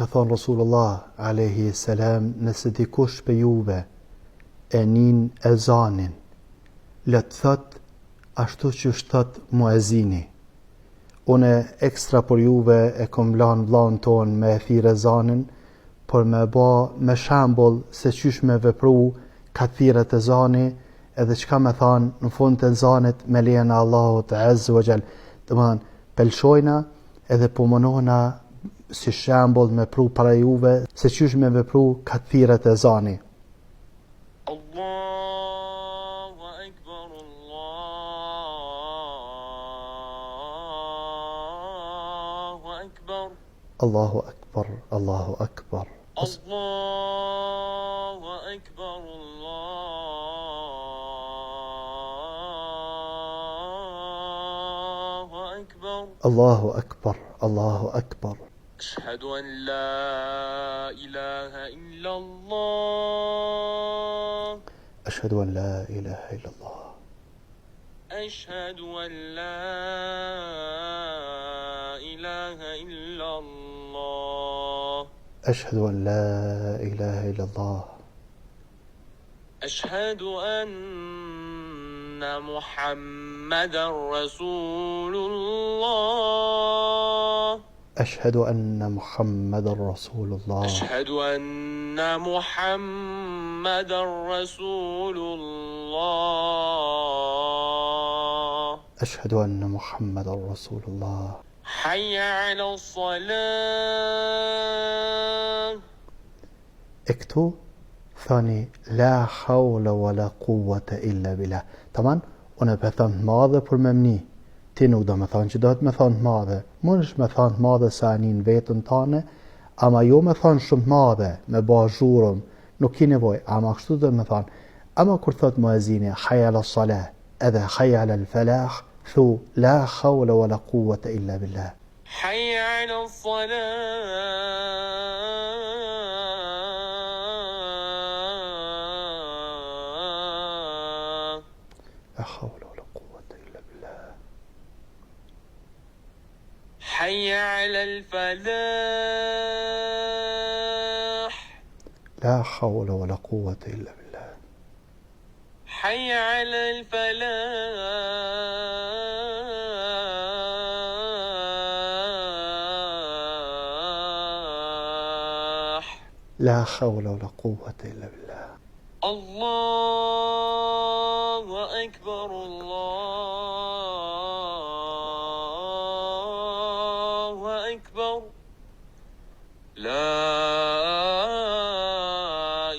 ka thonë Rasulullah alayhi salam, nëse dikush për juve e nin ezanin, le të thot ashtu që thot muezini. Une ekstra për juve e kom lan vllahun ton me thirr ezanin, por me ba me shembull se qysh me vepru ka thirret ezani, edhe çka me than në fund të ezanit me lejen e Allahut azza wa jall. Domthon pelshojna edhe po mundohna si shembull me pru para juve se qysh me vepru ka thirret ezani. Allahu akbar, Allahu akbar. Allahu akbar, Allahu akbar. Allahu akbar, Allahu akbar. Ashhadu an la ilaha illa Allah. Ashhadu an la ilaha illa Allah. Ashhadu an la ilaha illa Allah. أشهد أن لا إله إلا الله. أشهد أن محمدا رسول الله. أشهد أن محمدا رسول الله. أشهد أن محمدا رسول الله. أشهد أن محمدا رسول الله. حي على الصلاة. اكتو ثاني لا حول ولا قوة إلا بالله. طبعا أنا بثان ماذا për me mni. Ti nuk do me thonë që do të me thonë madhe. Mundesh me thonë madhe sa anin vetën tane, ama jo me thonë shumë madhe, me ba zhurëm, nuk ki nevoj, ama kështu do me thonë. Ama kur thot muezini, hayya ala salah, edhe hayya ala al-falah, thu la hawla wa la quwwata illa billah. حي على الصلاة. لا حول ولا قوة إلا بالله. حي على الفلاح. لا حول ولا قوة إلا بالله. حي على الفلاح. لا حول ولا قوة إلا بالله. الله أكبر، الله أكبر. لا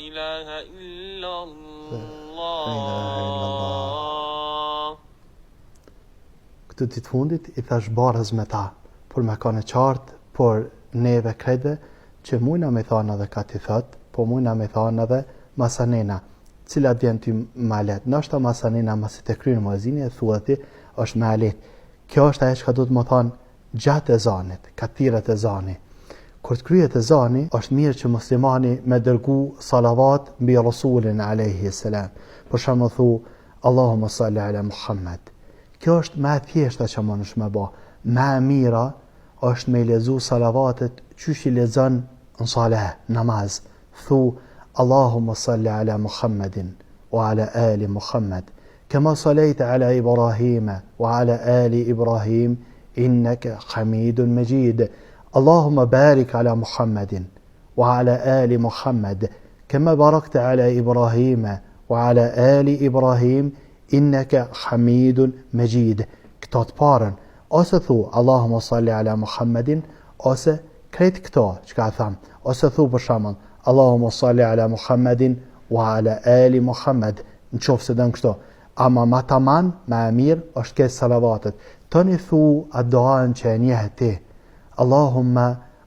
إله إلا الله. Këtë ditë fundit I thash barës me ta, por me ka në qartë, por neve krejtve, që mujna me thana dhe ka t'i thot, po mujna me thana dhe masanena, cilat vjen ty ma let. Nështë masanena masi të krynë muezini e thua ti, është ma let. Kjo është ajo që ka du të më thonë gjatë e zanit, ka tiret e zani. Kur të kryet e zani, është mirë që muslimani me dërgu salavat mbi Rasulin alayhi salam. Për shembull thu Allahumma salli ala Muhammad. Kjo është më e thjeshta që mundesh me bë. Më e mira është me lezu salavatet qysh I lexon në salah, namaz. Thu Allahumma salli ala Muhammadin wa ala ali Muhammad kama sallaita ala Ibrahima wa ala ali Ibrahim innaka Hamidun Majid. اللهم بارك على محمد وعلى آل محمد كما باركت على إبراهيم وعلى آل إبراهيم إنك حميد مجيد. Këto të parën, ose thu Allahumma salli ala Muhammedin, ose krejt këto që ka tham, ose thu për shembull Allahumma salli ala Muhammedin wa ala ali Muhammed, në qoftë se dën kështu. Ama ma taman, ma e mirë është këtë salavatet. Toni thu atë duan që e njeh ti. اللهم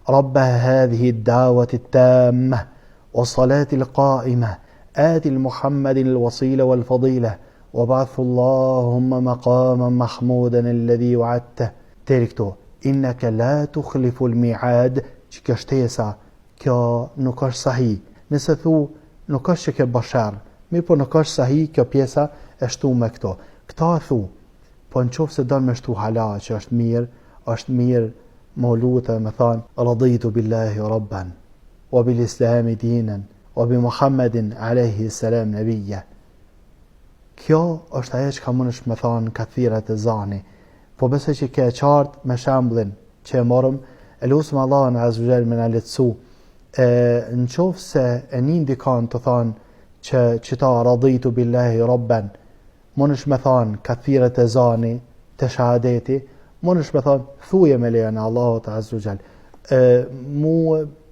رب هذه الدعوة التامة والصلاة القائمة آت المحمد الوصيلة والفضيلة وبعث اللهم مقاما محمودا الذي وعدته. تركته إنك لا تخلف الميعاد. كشتيسا كا نكاش صحيح نسثو نكاش كبشر ميبو نكاش صحيح كبيسا اشتو مكتو كتاثو po në qofë se do me shtu hala që është mirë më lutë me thanë raditu billahi rabban wa bil islami dinan wa bi Muhammedin alayhi salam nabiyya. Kjo është ajo që mundesh me thanë kathirat e zani, po besoj që ke qartë me shembullin që e morëm, e lutem Allahun azza wa jall me na lehtësu. Në qoftë se e një ndikan të thanë që qëta raditu billahi rabban, mundesh me thanë kathirat e zani të shahadeti, mundesh me thanë thuje me lejen e Allahut azza wa jall. Mu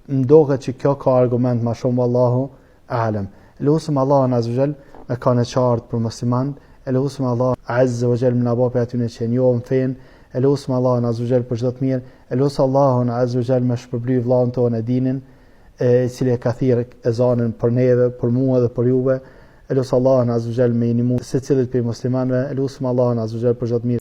mdoket që kjo ka argument ma shumë, Allahu a'lam. Lutem Allahun azza wa jall me kanë qartë për musliman, e lutem Allah azza wa jall më na bëj për atyre që njohin fen, e lutem Allahun azza wa jall për çdo të mirë, e lutem Allahun azza wa jall me shpërbly vllahun tonë dinin, i cili ka thirrë ezanin për neve, për mua dhe për juve. E lutem Allahun azza wa jall me inimu secilit prej muslimanëve, e lutem Allahun azza wa jall për çdo të mirë.